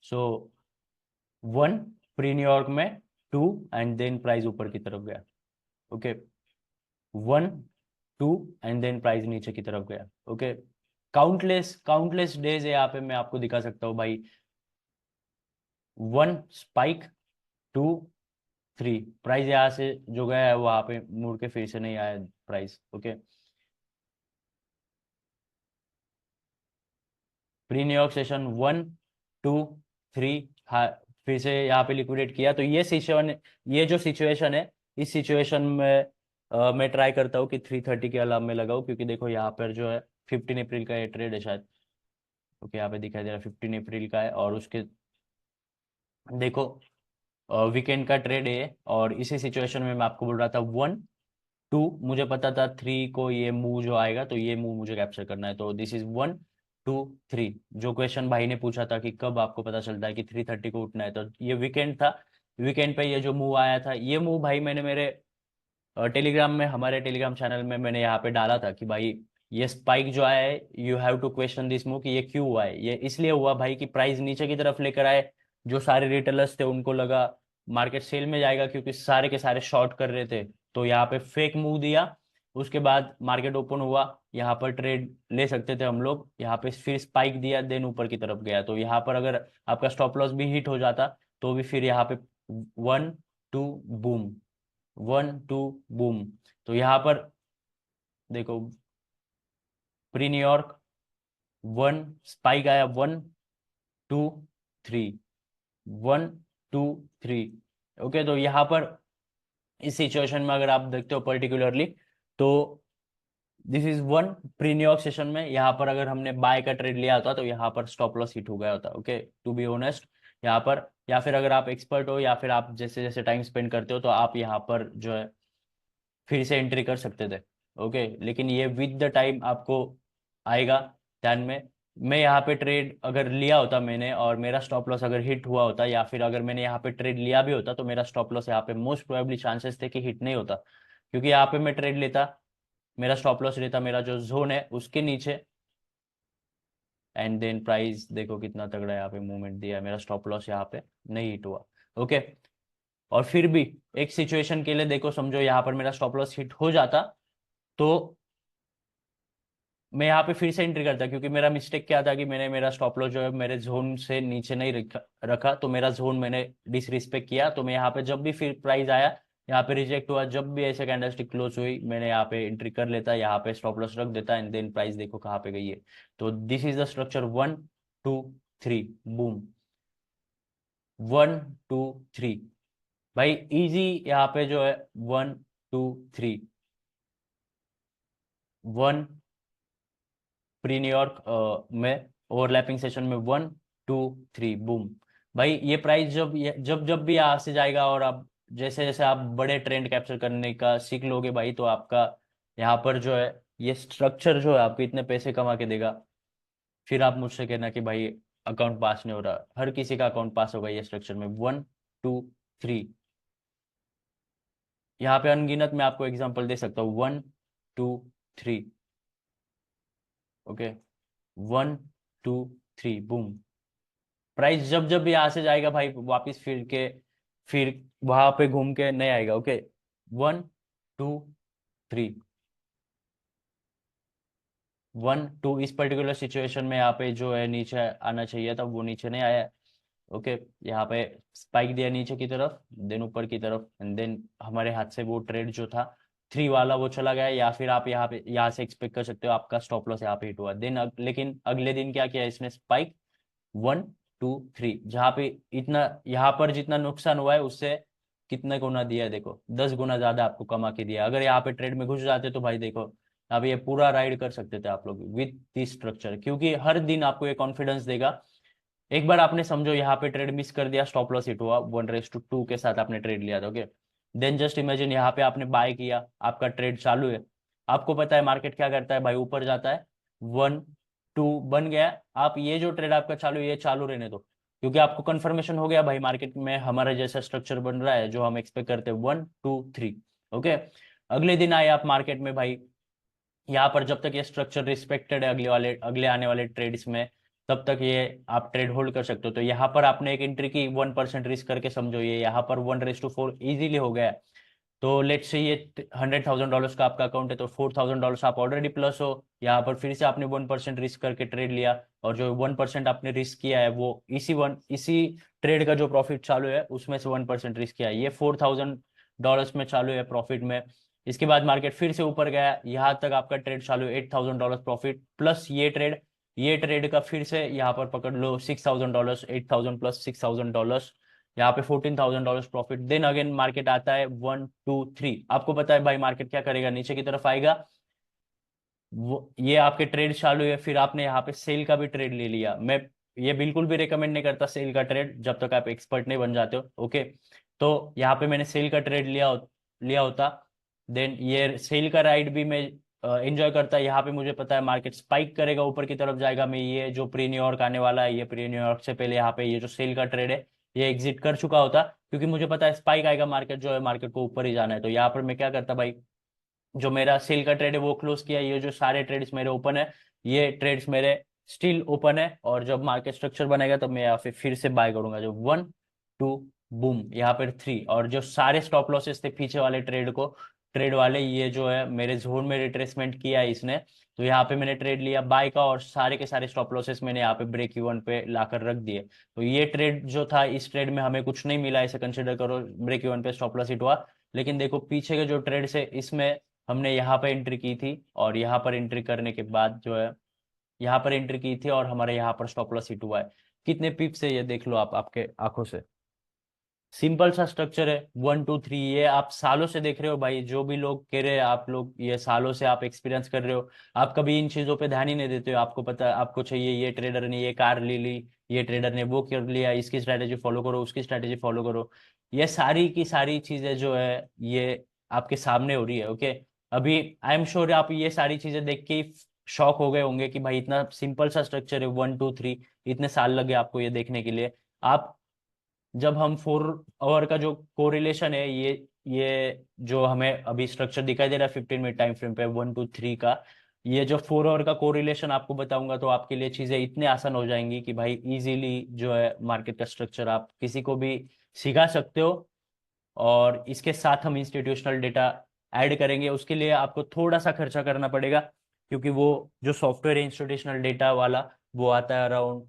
सो 1 pre New York में, 2 and then price ऊपर की तरफ गया। ओके, 1 2 एंड देन प्राइस नीचे की तरफ गया। ओके, काउंटलेस डेज यहाँ पे मैं आपको दिखा सकता हूँ भाई। 1 स्पाइक, 2 3 प्राइस यहाँ से जो गया है वहां पे मुड़ के फिर से नहीं आया price. Okay, pre New York session 1 2 3, हाँ फिर से यहाँ पे लिक्विडेट किया। तो ये जो सिचुएशन है, इस सिचुएशन में मैं ट्राई करता हूँ कि 330 के अलार्म में लगाऊं, क्योंकि देखो यहाँ पर जो है 15 अप्रैल का ये ट्रेड है शायद। ओके, यहाँ पे दिखाई दे रहा है 15 अप्रैल का है, और उसके देखो वीकेंड का ट्रेड है। और इसी सिचुएशन में मैं आपको बोल रहा था 1 2, मुझे पता था 3 को ये मूव जो आएगा तो ये मूव मुझे कैप्चर करना है। तो दिस इज 1 2 3। जो क्वेश्चन भाई ने पूछा था कि कब आपको पता चलता है कि 330 को उठना है, तो ये वीकेंड था। वीकेंड पे ये जो मूव आया था, ये मूव भाई मैंने मेरे टेलीग्राम में, हमारे टेलीग्राम चैनल में मैंने यहाँ पे डाला था कि भाई ये स्पाइक जो आया है, you have to question this move कि ये क्यों हुआ है। ये इसलिए हुआ भाई कि प्राइस नीचे की तरफ लेकर आए, जो सारे रिटेलर्स थे उनको लगा मार्केट सेल में जाएगा, क्योंकि सारे के सारे शॉर्ट कर रहे थे। तो यहाँ पे फेक मूव दिया, उसके बाद मार्केट ओपन हुआ, यहाँ पर ट्रेड ले सकते थे हम लोग। यहाँ पे फिर स्पाइक दिया, देन ऊपर की तरफ गया। तो यहाँ पर अगर आपका स्टॉप लॉस भी हिट हो जाता तो भी फिर यहाँ पे 1 2 बूम, 1 2 बूम। तो यहाँ पर देखो प्री न्यूयॉर्क 1 स्पाइक आया, 1 2 3, 1 2 3। ओके, तो यहाँ पर इस सिचुएशन में अगर आप देखते हो पर्टिकुलरली, तो this is 1 pre New York session में यहाँ पर अगर हमने बाय का ट्रेड लिया होता तो यहाँ पर स्टॉप लॉस हिट हो गया होता। ओके, टू बी ऑनेस्ट यहाँ पर, या फिर अगर आप एक्सपर्ट हो या फिर आप जैसे जैसे टाइम स्पेंड करते हो तो आप यहाँ पर जो है फिर से एंट्री कर सकते थे। ओके, लेकिन ये विद द टाइम आपको आएगा ध्यान में। मैं यहाँ पे ट्रेड अगर लिया होता मैंने, और मेरा स्टॉप लॉस अगर हिट हुआ होता, या फिर अगर मैंने यहाँ पे ट्रेड लिया भी होता, तो मेरा स्टॉप लॉस यहाँ पे मोस्ट प्रोबेबली चांसेस थे कि हिट नहीं होता। क्योंकि यहाँ पे मैं ट्रेड लेता, मेरा स्टॉप लॉस रहता मेरा जो जोन है उसके नीचे, एंड देन प्राइस देखो कितना तगड़ा यहाँ पे मूवमेंट दिया है, मेरा स्टॉप लॉस यहाँ पे नहीं हिट हुआ। ओके, और फिर भी एक सिचुएशन के लिए देखो, समझो यहाँ पर मेरा स्टॉप लॉस हिट हो जाता तो मैं यहाँ पे फिर से एंट्री करता, क्योंकि मेरा मिस्टेक क्या था कि मैंने मेरा स्टॉप लॉस जो है मेरे जोन से नीचे नहीं रखा, तो मेरा जोन मैंने डिसरिस्पेक्ट किया। तो मैं यहाँ पे जब भी फिर प्राइस आया, यहाँ पे रिजेक्ट हुआ, जब भी ऐसे कैंडलस्टिक क्लोज हुई, मैंने यहाँ पे एंट्री कर लेता, यहाँ पे स्टॉप लॉस रख देता, एंड देन प्राइस देखो कहाँ पे गई है। तो this is the structure 1 2 3 boom, 1 2 3 भाई इजी। यहाँ पे जो है 1 2 3, 1 प्री न्यूयॉर्क में ओवरलैपिंग सेशन में 1 2 3 बूम। भाई ये प्राइस जब जब भी यहाँ से जाएगा, और आप जैसे जैसे आप बड़े ट्रेंड कैप्चर करने का सीख लोगे भाई, तो आपका यहाँ पर जो है ये स्ट्रक्चर जो है आपको इतने पैसे कमा के देगा। फिर आप मुझसे कहना कि भाई अकाउंट पास नहीं हो रहा, हर किसी का अकाउंट पास होगा ये स्ट्रक्चर में। 1 2 3, यहाँ पे अनगिनत मैं आपको एग्जांपल दे सकता हूँ। 1 2 3, ओके, 1 2 3 बूम। प्राइस जब जब भी यहाँ से जाएगा भाई, वापिस फिर वहां पे घूम के नहीं आएगा। ओके, 1 2 3, 1 2। इस पर्टिकुलर सिचुएशन में यहाँ पे जो है नीचे आना चाहिए था, वो नीचे नहीं आया। ओके, यहाँ पे स्पाइक दिया नीचे की तरफ, देन ऊपर की तरफ, एंड देन हमारे हाथ से वो ट्रेड जो था 3 वाला वो चला गया। या फिर आप यहाँ से एक्सपेक्ट कर सकते हो आपका स्टॉप लॉस यहाँ पे हिट हुआ। लेकिन अगले दिन क्या किया इसने, स्पाइक 1 2 3, जहाँ पे इतना यहाँ पर जितना नुकसान हुआ है उससे कितने गुना दिया है देखो, 10 गुना ज्यादा आपको कमा के दिया। अगर यहाँ पे ट्रेड में घुस जाते तो भाई देखो अब ये पूरा राइड कर सकते थे आप लोग विथ दिस स्ट्रक्चर, क्योंकि हर दिन आपको ये कॉन्फिडेंस देगा। एक बार आपने समझो यहाँ पे ट्रेड मिस कर दिया, स्टॉप लॉस हिट हुआ, 1:2 के साथ आपने ट्रेड लिया था। ओके, देन जस्ट इमेजिन यहाँ पे आपने बाय किया, आपका ट्रेड चालू है, आपको पता है मार्केट क्या करता है भाई, ऊपर जाता है, 1 2 बन गया, आप ये जो ट्रेड आपका चालू है ये चालू रहने दो, क्योंकि आपको कंफर्मेशन हो गया भाई मार्केट में हमारा जैसा स्ट्रक्चर बन रहा है जो हम एक्सपेक्ट करते हैं, 1 2 3। ओके, अगले दिन आए आप मार्केट में भाई, यहाँ पर जब तक ये स्ट्रक्चर रिस्पेक्टेड है अगले आने वाले ट्रेड्स में, तब तक ये आप ट्रेड होल्ड कर सकते हो। तो यहाँ पर आपने एक एंट्री की 1% रिस्क करके समझो, ये यहाँ पर 1:4 इजीली हो गया है। तो लेट्स से ये $100,000 का आपका अकाउंट है, तो $4,000 आप ऑलरेडी प्लस हो। यहाँ पर फिर से आपने 1% रिस्क करके ट्रेड लिया, और जो 1% आपने रिस्क किया है वो इसी ट्रेड का जो प्रॉफिट चालू है उसमें से 1% रिस्क किया है। ये $4,000 में चालू है प्रॉफिट में। इसके बाद मार्केट फिर से ऊपर गया, यहाँ तक आपका ट्रेड चालू है, $8,000 प्रॉफिट प्लस ये ट्रेड का फिर से यहाँ पर पकड़ लो $6,000, 8,000 प्लस $6,000, यहाँ पे $14,000 प्रॉफिट। देन अगेन मार्केट आता है 1 2 3, आपको पता है भाई मार्केट क्या करेगा, नीचे की तरफ आएगा। वो ये आपके ट्रेड चालू है, फिर आपने यहाँ पे सेल का भी ट्रेड ले लिया। मैं ये बिल्कुल भी रिकमेंड नहीं करता सेल का ट्रेड, जब तक आप एक्सपर्ट नहीं बन जाते हो, ओके। तो यहाँ पे मैंने सेल का ट्रेड लिया होता, देन ये सेल का राइड भी मैं एंजॉय करता। यहाँ पे मुझे पता है मार्केट स्पाइक करेगा, ऊपर की तरफ जाएगा, मैं ये जो प्री न्यूयॉर्क आने वाला है, ये प्री न्यूयॉर्क से पहले यहाँ पे ये जो सेल का ट्रेड है ये एग्जिट कर चुका होता, क्योंकि मुझे पता है स्पाइक आएगा, मार्केट जो है मार्केट को ऊपर ही जाना है। तो यहाँ पर मैं क्या करता भाई, जो मेरा सेल का ट्रेड है वो क्लोज किया, ये जो सारे ट्रेड्स मेरे ओपन है, ये ट्रेड्स मेरे स्टिल ओपन है, और जब मार्केट स्ट्रक्चर बनेगा तो मैं यहाँ पे फिर से बाय करूंगा, जो 1 2 बूम, यहाँ पर 3, और जो सारे स्टॉप लॉसेस थे पीछे वाले ट्रेड वाले, ये जो है मेरे जोन में रिट्रेसमेंट किया है इसने। तो यहाँ पे मैंने ट्रेड लिया बाय का, और सारे के सारे स्टॉप लॉसेस मैंने यहाँ पे ब्रेक इवन पे लाकर रख दिए। तो ये ट्रेड जो था, इस ट्रेड में हमें कुछ नहीं मिला, इसे कंसिडर करो ब्रेक इवन पे स्टॉप लॉस हिट हुआ। लेकिन देखो पीछे के जो ट्रेड्स है, इसमें हमने यहाँ पर एंट्री की थी, और यहाँ पर एंट्री करने के बाद जो है यहाँ पर एंट्री की थी, और हमारे यहाँ पर स्टॉप लॉस हिट हुआ है। कितने पिप से, ये देख लो आप आपके आंखों से। सिंपल सा स्ट्रक्चर है 1 2 3, ये आप सालों से देख रहे हो भाई, जो भी लोग कह रहे हैं, आप लोग ये सालों से आप एक्सपीरियंस कर रहे हो। आप कभी इन चीजों पे ध्यान ही नहीं देते हो, आपको पता है आपको चाहिए ये ट्रेडर ने ये कार ले ली, ये ट्रेडर ने वो कर लिया, इसकी स्ट्रैटेजी फॉलो करो, उसकी स्ट्रैटेजी फॉलो करो। ये सारी की सारी चीजें जो है ये आपके सामने हो रही है, ओके। अभी आई एम श्योर आप ये सारी चीजें देख के शॉक हो गए होंगे कि भाई इतना सिंपल सा स्ट्रक्चर है 1 2 3, इतने साल लगे आपको ये देखने के लिए। आप जब हम 4 आवर का जो कोरिलेशन है, ये जो हमें अभी स्ट्रक्चर दिखाई दे रहा है 15 मिनट टाइम फ्रेम पे 1 2 3 का, ये जो 4 आवर का कोरिलेशन आपको बताऊंगा, तो आपके लिए चीजें इतने आसान हो जाएंगी कि भाई इजीली जो है मार्केट का स्ट्रक्चर आप किसी को भी सिखा सकते हो। और इसके साथ हम इंस्टीट्यूशनल डेटा ऐड करेंगे, उसके लिए आपको थोड़ा सा खर्चा करना पड़ेगा, क्योंकि वो जो सॉफ्टवेयर है इंस्टीट्यूशनल डेटा वाला, वो आता है अराउंड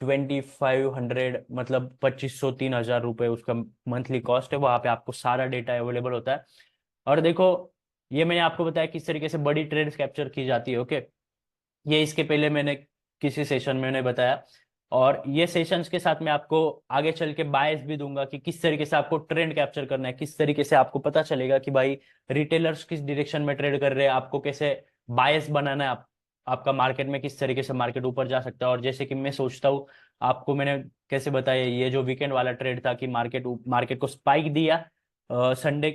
2,500, मतलब 2,500 3,000 रुपये उसका मंथली कॉस्ट है। वहाँ पे आपको सारा डेटा अवेलेबल होता है। और देखो, ये मैंने आपको बताया किस तरीके से बड़ी ट्रेड्स कैप्चर की जाती है, ओके। ये इसके पहले मैंने किसी सेशन में उन्हें बताया, और ये सेशंस के साथ मैं आपको आगे चल के बायस भी दूंगा कि किस तरीके से आपको ट्रेंड कैप्चर करना है, किस तरीके से आपको पता चलेगा कि भाई रिटेलर्स किस डायरेक्शन में ट्रेड कर रहे हैं, आपको कैसे बायस बनाना है, आपका मार्केट में किस तरीके से मार्केट ऊपर जा सकता है। और जैसे कि मैं सोचता हूँ, आपको मैंने कैसे बताया, ये जो वीकेंड वाला ट्रेड था कि मार्केट को स्पाइक दिया, संडे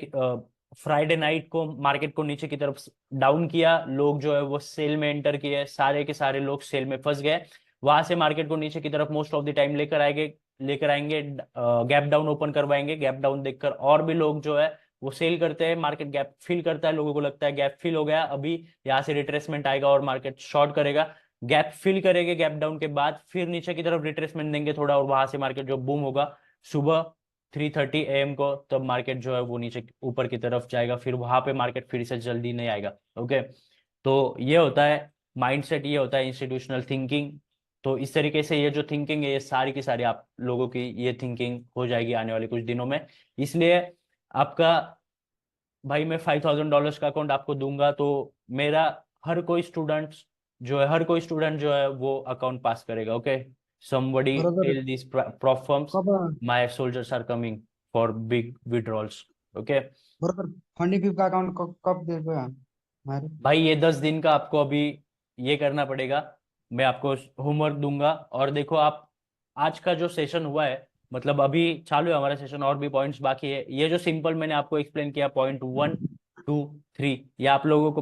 फ्राइडे नाइट को मार्केट को नीचे की तरफ डाउन किया, लोग जो है वो सेल में एंटर किए, सारे के सारे लोग सेल में फंस गए। वहां से मार्केट को नीचे की तरफ मोस्ट ऑफ द टाइम लेकर आएंगे गैप डाउन ओपन करवाएंगे, गैप डाउन देखकर और भी लोग जो है वो सेल करते हैं, मार्केट गैप फिल करता है, लोगों को लगता है गैप फिल हो गया, अभी यहाँ से रिट्रेसमेंट आएगा और मार्केट शॉर्ट करेगा। गैप फिल करेंगे, गैप डाउन के बाद फिर नीचे की तरफ रिट्रेसमेंट देंगे थोड़ा, और वहां से मार्केट जो बूम होगा सुबह 3:30 AM को, तब मार्केट जो है वो नीचे ऊपर की तरफ जाएगा, फिर वहां पे मार्केट फिर से जल्दी नहीं आएगा, ओके। तो ये होता है माइंडसेट, ये होता है इंस्टीट्यूशनल थिंकिंग। तो इस तरीके से ये जो थिंकिंग है, ये सारी की सारी आप लोगों की ये थिंकिंग हो जाएगी आने वाले कुछ दिनों में। इसलिए आपका, भाई मैं $5,000 का अकाउंट आपको दूंगा, तो मेरा हर कोई स्टूडेंट जो है वो अकाउंट पास करेगा, okay. somebody brother tell these prop firms कब my soldiers are coming for big withdrawals, okay। Brother फंडी पीप का अकाउंट कब दे दो यार हमारे। भाई ये 10 दिन का आपको अभी ये करना पड़ेगा, मैं आपको होमवर्क दूंगा। और देखो आप, आज का जो सेशन हुआ है, मतलब अभी चालू है हमारा सेशन, और भी पॉइंट्स बाकी है। ये जो सिंपल मैंने आपको एक्सप्लेन किया, पॉइंट 1 2 3, ये आप लोगों को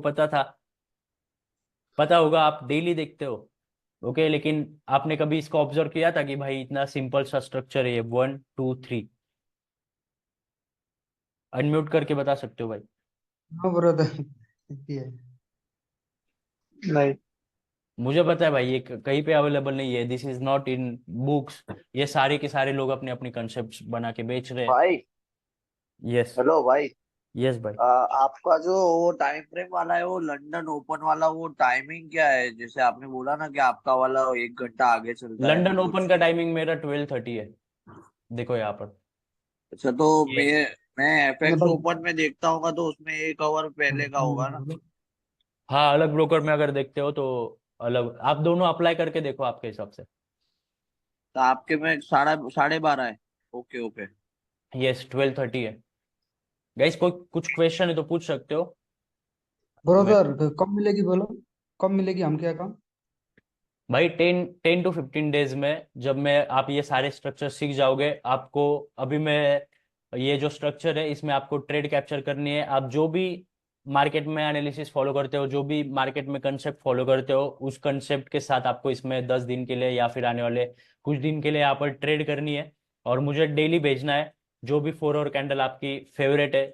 पता होगा, आप डेली देखते हो, ओके। लेकिन आपने कभी इसको ऑब्जर्व किया था कि भाई इतना सिंपल सा स्ट्रक्चर है ये 1 2 3? अनम्यूट करके बता सकते हो भाई। हाँ ब्रदर इतनी है। नहीं। मुझे पता है भाई, ये कहीं पे अवेलेबल नहीं है, this is not in books. ये सारे के सारे लोग अपने अपनी कंसेप्ट बना के बेच रहे हैं। भाई। यस। हेलो भाई। यस भाई। आपका जो वो टाइम फ्रेम वाला है, वो लंदन ओपन वाला, वो टाइमिंग क्या है? जैसे आपने बोला ना कि आपका वाला 1 घंटा आगे चलता है लंदन ओपन कुछ। का टाइमिंग मेरा 12:30 है, देखो यहाँ पर। अच्छा, तो ये मैं अपने एफएक्स पास ओपन में देखता हूँ तो उसमें 1 आवर पहले का होगा ना? हाँ, अलग ब्रोकर में अगर देखते हो तो अलग, आप दोनों अप्लाई करके देखो आपके हिसाब से। तो आपके में 12:30 है। Okay okay. यस, 12:30 है। गाइस, कोई कुछ क्वेश्चन है तो पूछ सकते हो। मैं ब्रदर कब मिलेगी बोलो, कब मिलेगी हमके अकाउंट? भाई 10 to 15 डेज में, जब मैं आप ये सारे स्ट्रक्चर सीख जाओगे आपको। अभी मैं ये जो स्ट्रक्चर है इसमें आपको ट्रेड कैप्चर करनी है। आप जो भी मार्केट में एनालिसिस फॉलो करते हो, जो भी मार्केट में कंसेप्ट फॉलो करते हो, उस कंसेप्ट के साथ आपको इसमें 10 दिन के लिए या फिर आने वाले कुछ दिन के लिए यहाँ पर ट्रेड करनी है। और मुझे डेली भेजना है जो भी 4 आवर कैंडल आपकी फेवरेट है,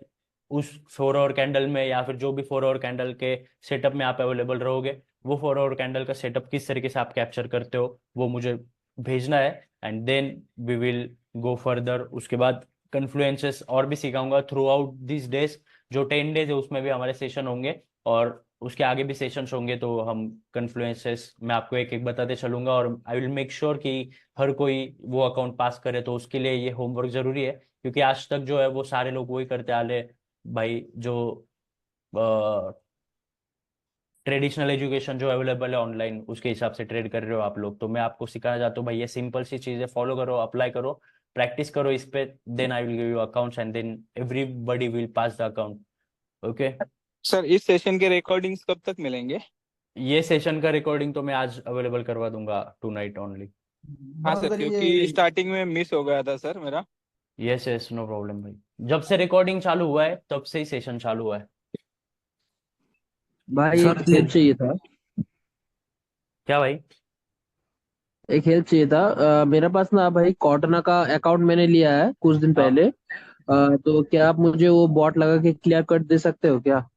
उस 4 आवर कैंडल में या फिर जो भी 4 आवर कैंडल के सेटअप में आप अवेलेबल रहोगे, वो 4 आवर कैंडल का सेटअप किस तरीके से आप कैप्चर करते हो वो मुझे भेजना है। And then we will go further. उसके बाद कन्फ्लुएंसेस और भी सिखाऊंगा थ्रू आउट दिस डेज। जो 10 डेज है उसमें भी हमारे सेशन होंगे, और उसके आगे भी सेशंस होंगे, तो हम कन्फ्लुएंसेस मैं आपको एक एक बताते चलूंगा। और आई विल मेक श्योर कि हर कोई वो अकाउंट पास करे, तो उसके लिए ये होमवर्क जरूरी है। क्योंकि आज तक जो है वो सारे लोग वही करते आ रहे भाई, जो ट्रेडिशनल एजुकेशन जो अवेलेबल है ऑनलाइन उसके हिसाब से ट्रेड कर रहे हो आप लोग। तो मैं आपको सिखाना चाहता हूँ भाई, ये सिंपल सी चीजें फॉलो करो, अप्लाई करो, प्रैक्टिस करो इस पे। Then I will give you accounts and then everybody will pass the account. Okay. Sir इस सेशन के रिकॉर्डिंग्स कब तक मिलेंगे? ये सेशन का रिकॉर्डिंग तो मैं आज अवेलेबल करवा दूंगा, टू नाइट ओनली। हाँ सर, ब्रदर ये क्योंकि स्टार्टिंग में मिस हो गया था सर मेरा। यस यस, नो प्रॉब्लम भाई। जब से रिकॉर्डिंग चालू हुआ है तब से ही सेशन चालू हुआ है। भाई सर एक हेल्प चाहिए था। क्या भाई? एक हेल्प चाहिए था। मेरे पास ना भाई कॉटना का अकाउंट मैंने लिया है कुछ दिन हाँ पहले। तो क्या आप मुझे वो बॉट लगा के क्लियर कर दे सकते हो क्या?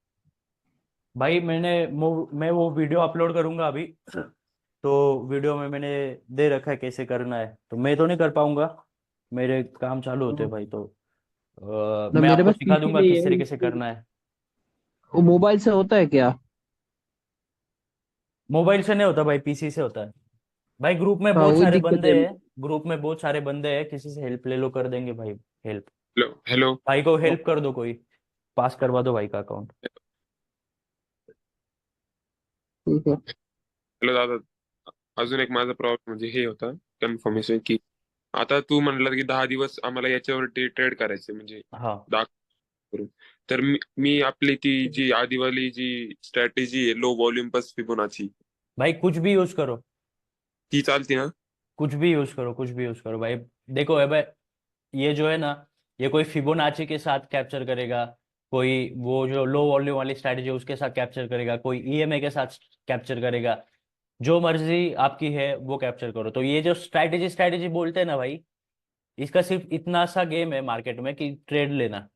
भाई, मैं वो वीडियो अपलोड करूंगा अभी। तो वीडियो में मैंने दे रखा है कैसे करना है, तो मैं तो नहीं कर पाऊंगा, मेरे काम चालू होते हैं भाई। तो ना मैं मेरे आपको पास सिखा पीसी दूंगा नहीं किस है। तरीके से करना है। वो मोबाइल से होता है क्या? मोबाइल से नहीं होता भाई, पीसी से होता है। भाई ग्रुप में हाँ बहुत वही सारे दिक्कत बंदे है। हैं, ग्रुप में बहुत सारे बंदे हैं, किसी से हेल्प ले लो, कर देंगे भाई हेल्प। हेलो हेलो भाई को हेल्प कर दो, कोई पास करवा दो भाई का अकाउंट। ठीक है। हेलो दादा. अजून एक माझा प्रॉब्लेम म्हणजे हे होता कन्फर्मेशन की आता तू म्हणलं की 10 दिवस आम्हाला याच्यावरती ट्रेड करायचे म्हणजे हाँ 10 करून. तर मी आपली ती जी आधीवाली जी स्ट्रॅटेजी आहे लो वॉल्यूम बस फिबोनाची भाई, कुछ भी यूज करो, ती चालती ना? कुछ भी यूज करो, कुछ भी यूज करो भाई। देखो है भाई, ये जो है ना, ये कोई फिबोनाची के साथ कैप्चर करेगा, कोई वो जो लो वॉल्यूम वाली स्ट्रैटेजी उसके साथ कैप्चर करेगा, कोई ईएमए के साथ कैप्चर करेगा। जो मर्जी आपकी है वो कैप्चर करो। तो ये जो स्ट्रैटेजी स्ट्रैटेजी बोलते हैं ना भाई, इसका सिर्फ इतना सा गेम है मार्केट में कि ट्रेड लेना,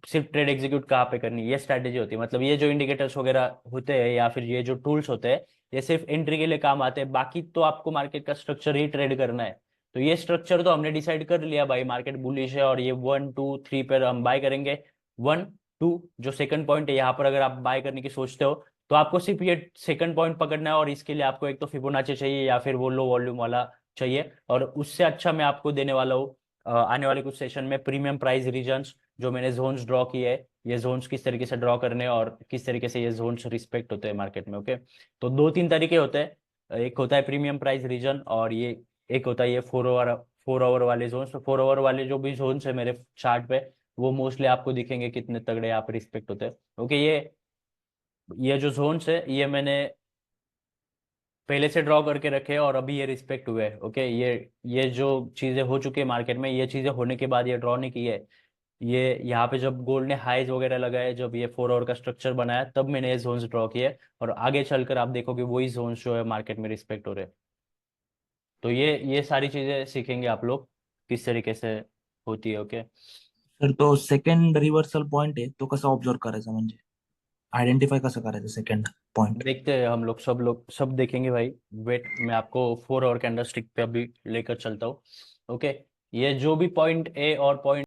सिर्फ ट्रेड एग्जीक्यूट कहाँ पे करनी, ये स्ट्रैटेजी होती है। मतलब ये जो इंडिकेटर्स वगैरह होते हैं या फिर ये जो टूल्स होते हैं, ये सिर्फ एंट्री के लिए काम आते हैं। बाकी तो आपको मार्केट का स्ट्रक्चर ही ट्रेड करना है। तो ये स्ट्रक्चर तो हमने डिसाइड कर लिया भाई, मार्केट बुलिश है और ये 1 2 3 पर हम बाय करेंगे। 1 2 जो सेकंड पॉइंट है यहाँ पर, अगर आप बाय करने की सोचते हो तो आपको सिर्फ ये सेकंड पॉइंट पकड़ना है। और इसके लिए आपको एक तो फिबोनाची चाहिए या फिर वो लो वॉल्यूम वाला चाहिए। और उससे अच्छा मैं आपको देने वाला हूँ आने वाले कुछ सेशन में प्रीमियम प्राइस रीजन्स, जो मैंने जोन्स ड्रॉ किए हैं, ये जोन्स किस तरीके से ड्रॉ करने हैं और किस तरीके से ये जोन्स रिस्पेक्ट होते हैं मार्केट में। ओके। तो 2 3 तरीके होते हैं, एक होता है प्रीमियम प्राइस रीजन, और ये एक होता है ये 4 आवर वाले जोन्स। तो 4 आवर वाले जो भी जोन्स है मेरे चार्ट पे, वो मोस्टली आपको दिखेंगे कितने तगड़े यहाँ पे रिस्पेक्ट होते हैं। ओके। ये जो जोन्स है ये मैंने पहले से ड्रॉ करके रखे हैं और अभी ये रिस्पेक्ट हुए हैं। ओके। ये जो चीजें हो चुकी है मार्केट में, ये चीजें होने के बाद ये ड्रॉ नहीं की है। ये यहाँ पे जब गोल्ड ने हाईज वगैरह लगाए, जब ये 4 आवर का स्ट्रक्चर बनाया, तब मैंने ये जोन्स ड्रॉ किए। और आगे चलकर आप देखोगे वही जोन्स जो है मार्केट में रिस्पेक्ट हो रहे हैं। तो ये सारी चीजें सीखेंगे आप लोग किस तरीके से होती है। ओके। सर तो सेकंड रिव्हर्सल पॉइंट आहे तो कसा ऑब्झर्व करायचा, म्हणजे आयडेंटिफाय कसं करायचं सेकंड? पॉइंट। देखते हैं, हम लोग सब देखेंगे भाई। वेट, मैं आपको 4 और कैंडल स्टिक पे अभी लेकर चलता हूँ। ओके, ये जो भी पॉइंट ए और पॉइंट